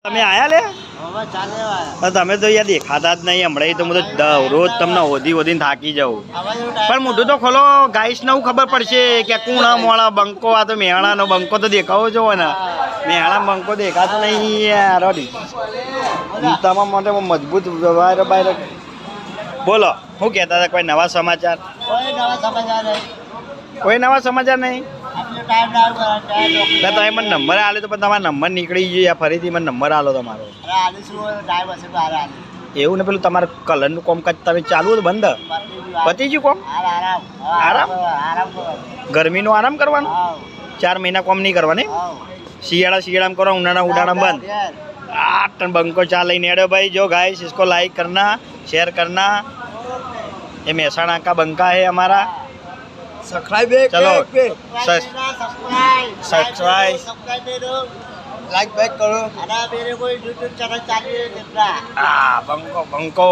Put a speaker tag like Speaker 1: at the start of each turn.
Speaker 1: તમે આયા લે તમે તો યાર દેખાતા જ નહીં હમણાં તો હું તો રોજ તમને ઓધીને થાકી જાઉં પણ મોઢું તો ખોલો ગાઈસ ને ખબર પડશે કે કુણા મોણા બંકો આ તો મેહાણાનો બંકો તો દેખાવો છો ને મેહાણા બંકો દેખાતો નહીં યાર તમારા માટે મજબૂત વ્યવહાર બહાર બોલો શું કહેતા હતા કોઈ નવા સમાચાર કોઈ નવા સમાચાર નહીં તમે મને નંબર આલે તો પણ તમારો નંબર નીકળી ગયો ફરીથી મને નંબર આલો તમારો એવું ને પેલું તમારે કલરનું કોમકાજ તમે ચાલુ હતું બંધ પતી ગયું કોમ આરામ ગરમીનો આરામ કરવાનો 4 મહિના કોમ નહીં કરવાની શિયાળામાં કરો ઉનાળામાં બંધ 8 બંકો ચા લઈને એડો भाई जो गाइस इसको लाइक करना शेयर करना ये मेहसाणा का बंका है हमारा
Speaker 2: सब्सक्राइब
Speaker 1: चलो
Speaker 2: सब्सक्राइब लाइक बैक करो
Speaker 1: बंको बंको